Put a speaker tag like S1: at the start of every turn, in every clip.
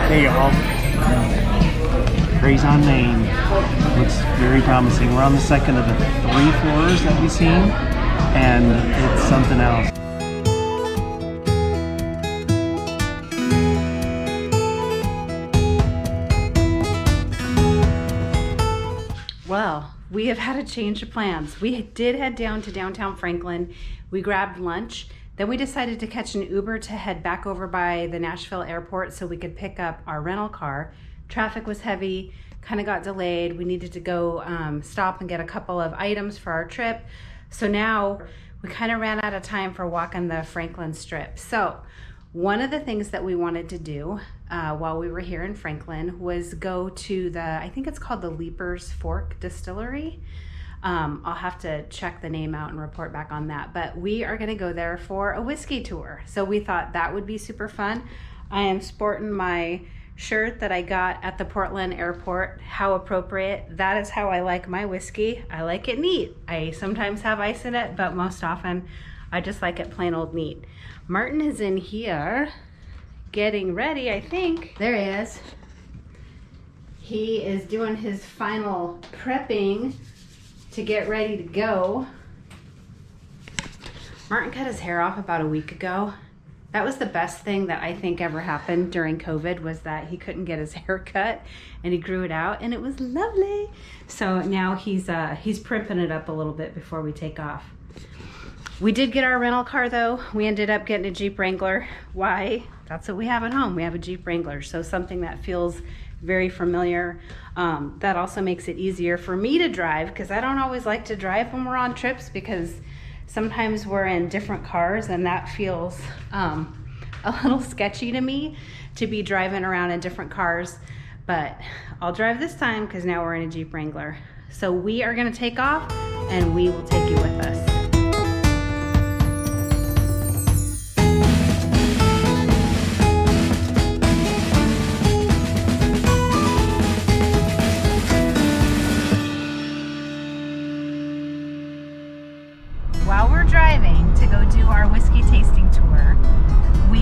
S1: Hey y'all. Graze on Main. Looks very promising. We're on the second of the 3 floors that we've seen, and it's something else.
S2: Well, we have had a change of plans. We did head down to downtown Franklin. We grabbed lunch. Then we decided to catch an Uber to head back over by the Nashville airport so we could pick up our rental car. Traffic was heavy, kind of got delayed. We needed to go stop and get a couple of items for our trip. So now we kind of ran out of time for walking the Franklin Strip. So one of the things that we wanted to do while we were here in Franklin was go to I think it's called the Leipers Fork Distillery. I'll have to check the name out and report back on that, but we are going to go there for a whiskey tour. So we thought that would be super fun. I am sporting my shirt that I got at the Portland airport. How appropriate. That is how I like my whiskey. I like it neat. I sometimes have ice in it, but most often I just like it plain old neat. Martin is in here getting ready, I think. There he is. He is doing his final prepping to get ready to go. Martin cut his hair off about a week ago. That was the best thing that I think ever happened during COVID, was that he couldn't get his hair cut and he grew it out and it was lovely. So now he's primping it up a little bit before we take off. We did get our rental car though. We ended up getting a Jeep Wrangler. Why? That's what we have at home. We have a Jeep Wrangler. So something that feels very familiar. That also makes it easier for me to drive, because I don't always like to drive when we're on trips, because sometimes we're in different cars and that feels a little sketchy to me to be driving around in different cars. But I'll drive this time because now we're in a Jeep Wrangler. So we are going to take off and we will take you with us. While we're driving to go do our whiskey tasting tour, we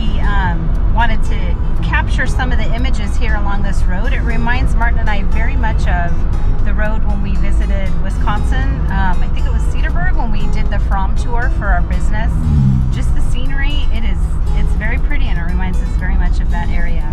S2: wanted to capture some of the images here along this road. It reminds Martin and I very much of the road when we visited Wisconsin. I think it was Cedarburg, when we did the From tour for our business. Just the scenery, it's very pretty, and it reminds us very much of that area.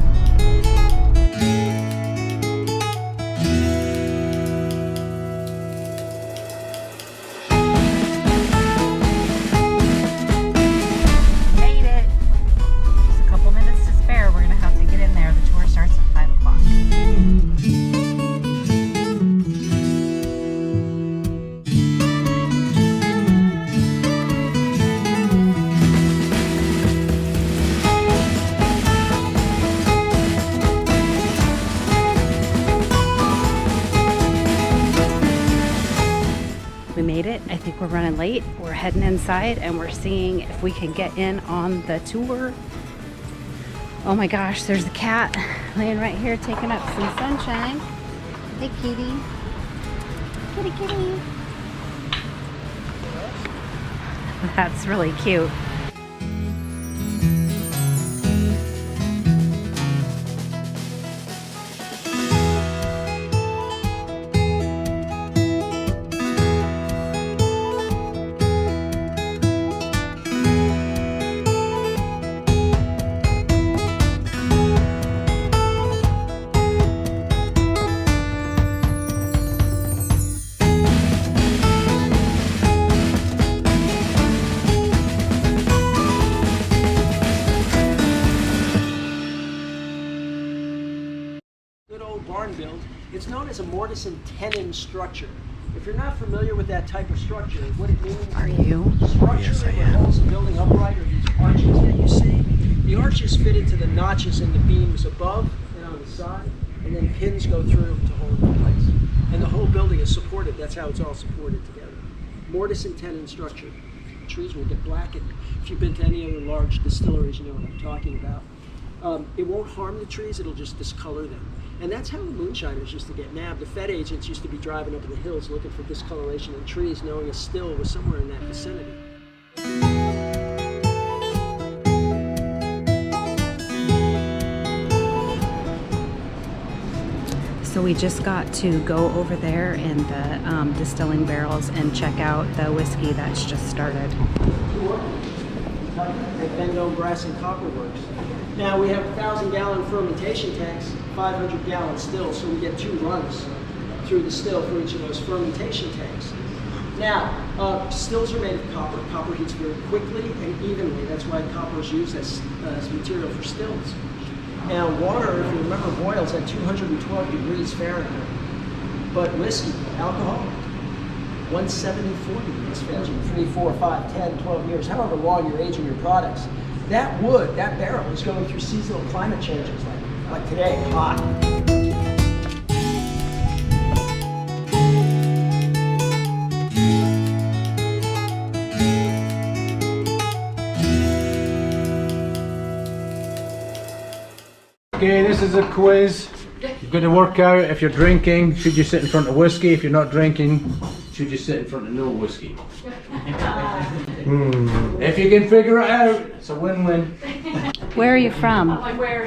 S2: We made it. I think we're running late. We're heading inside and we're seeing if we can get in on the tour. Oh my gosh, there's a cat laying right here taking up some sunshine. Hey kitty. Kitty, kitty. That's really cute.
S3: Barn build. It's known as a mortise and tenon structure. If you're not familiar with that type of structure, what it means structurally, what holds the building upright are these arches that you see. The arches fit into the notches in the beams above and on the side, and then pins go through to hold it in place. And the whole building is supported. That's how it's all supported together. Mortise and tenon structure. Trees will get black, and if you've been to any other large distilleries, you know what I'm talking about. It won't harm the trees, it'll just discolor them. And that's how the moonshiners used to get nabbed. The Fed agents used to be driving up in the hills looking for discoloration in trees, knowing a still was somewhere in that vicinity.
S2: So we just got to go over there in the distilling barrels and check out the whiskey that's just started.
S3: At Vendome Brass and Copper Works. Now we have 1,000-gallon fermentation tanks, 500-gallon stills, so we get 2 runs through the still for each of those fermentation tanks. Now, stills are made of copper. Copper heats very quickly and evenly. That's why copper is used as material for stills. Now, water, if you remember, boils at 212 degrees Fahrenheit. But whiskey, alcohol, 174 degrees Fahrenheit, 3, 4, 5, 10, 12 years, however long you're aging your products. That wood, that barrel, is going through seasonal climate changes like today, hot.
S4: Okay, this is a quiz. You're going to work out if you're drinking, should you sit in front of whiskey? If you're not drinking, should you sit in front of no whiskey? If you can figure it out, it's a win-win.
S2: Where are you from?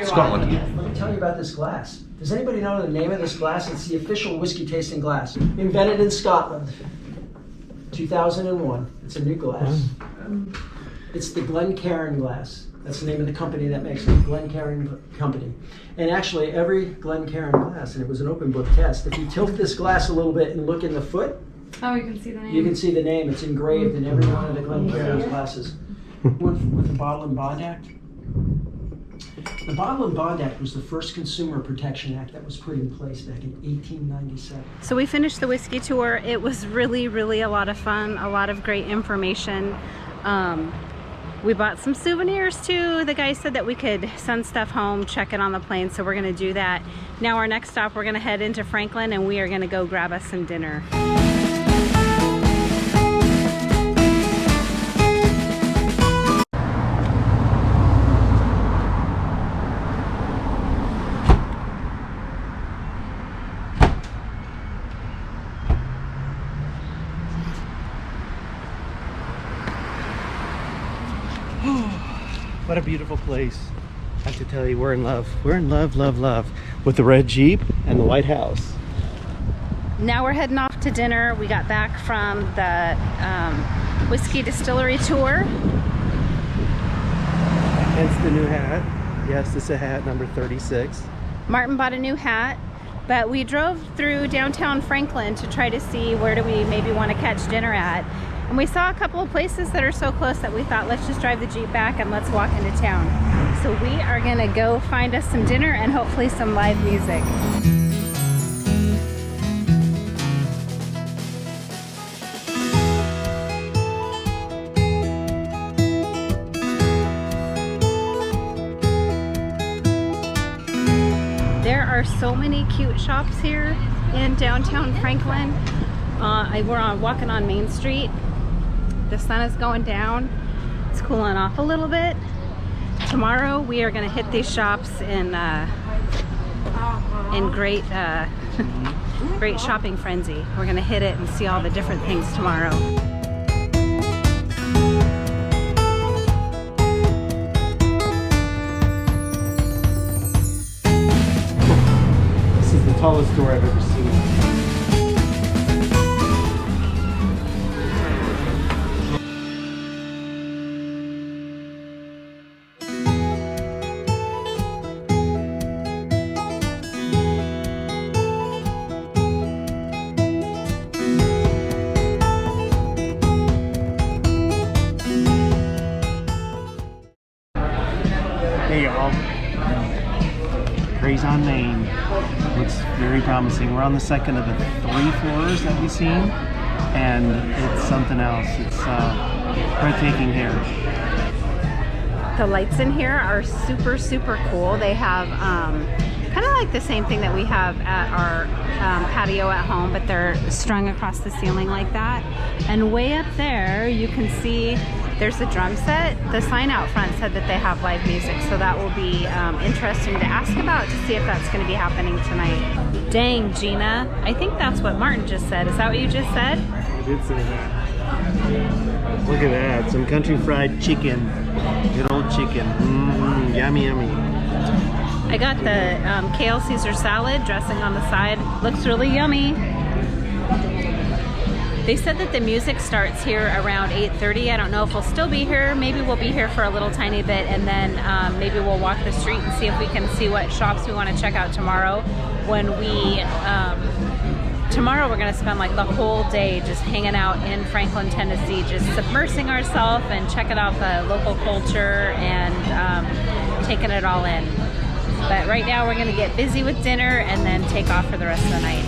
S4: Scotland.
S3: Let me tell you about this glass. Does anybody know the name of this glass? It's the official whiskey tasting glass. Invented in Scotland, 2001. It's a new glass. It's the Glencairn glass. That's the name of the company that makes it, Glencairn Company. And actually, every Glencairn glass, and it was an open book test, if you tilt this glass a little bit and look in the foot,
S2: Oh, you can see the name.
S3: you can see the name. It's engraved in every one of the Glencairn glasses. With the Bottle and Bond Act. The Bottle and Bond Act was the first Consumer Protection Act that was put in place back in 1897.
S2: So we finished the whiskey tour. It was really, really a lot of fun, a lot of great information. We bought some souvenirs too. The guy said that we could send stuff home, check it on the plane, so we're gonna do that. Now our next stop, we're gonna head into Franklin and we are gonna go grab us some dinner.
S1: What a beautiful place. I have to tell you, we're in love. We're in love, love, love with the red Jeep and the White House.
S2: Now we're heading off to dinner. We got back from the whiskey distillery tour.
S1: Hence the new hat. Yes, this is a hat number 36.
S2: Martin bought a new hat, but we drove through downtown Franklin to try to see where do we maybe want to catch dinner at. And we saw a couple of places that are so close that we thought, let's just drive the Jeep back and let's walk into town. So we are gonna go find us some dinner and hopefully some live music. There are so many cute shops here in downtown Franklin. We're walking on Main Street. The sun is going down. It's cooling off a little bit. Tomorrow we are going to hit these shops in great great shopping frenzy. We're going to hit it and see all the different things tomorrow.
S1: This is the tallest door I've ever seen. Hey y'all, Grays on Main looks very promising. We're on the second of the 3 floors that we've seen, and it's something else. It's breathtaking here.
S2: The lights in here are super, super cool. They have kind of like the same thing that we have at our patio at home, but they're strung across the ceiling like that. And way up there, you can see there's a drum set. The sign out front said that they have live music, so that will be interesting to ask about to see if that's going to be happening tonight. Dang, Gina. I think that's what Martin just said. Is that what you just said?
S1: I did say that. Look at that, some country fried chicken. Good old chicken. Yummy, yummy.
S2: I got the kale Caesar salad, dressing on the side. Looks really yummy. They said that the music starts here around 8:30. I don't know if we'll still be here. Maybe we'll be here for a little tiny bit, and then maybe we'll walk the street and see if we can see what shops we want to check out tomorrow. When we, tomorrow we're going to spend like the whole day just hanging out in Franklin, Tennessee, just submersing ourselves and checking out the local culture and taking it all in. But right now we're going to get busy with dinner and then take off for the rest of the night.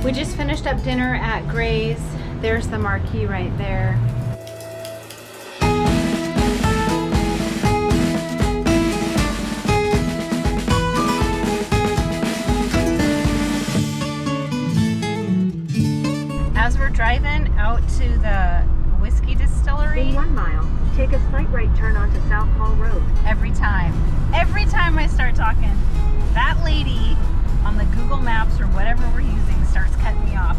S2: We just finished up dinner at Gray's. There's the marquee right there. As we're driving out to the whiskey distillery,
S5: In 1 mile, take a slight right turn onto South Hall Road.
S2: every time I start talking, that lady on the Google Maps or whatever we're using starts cutting me off.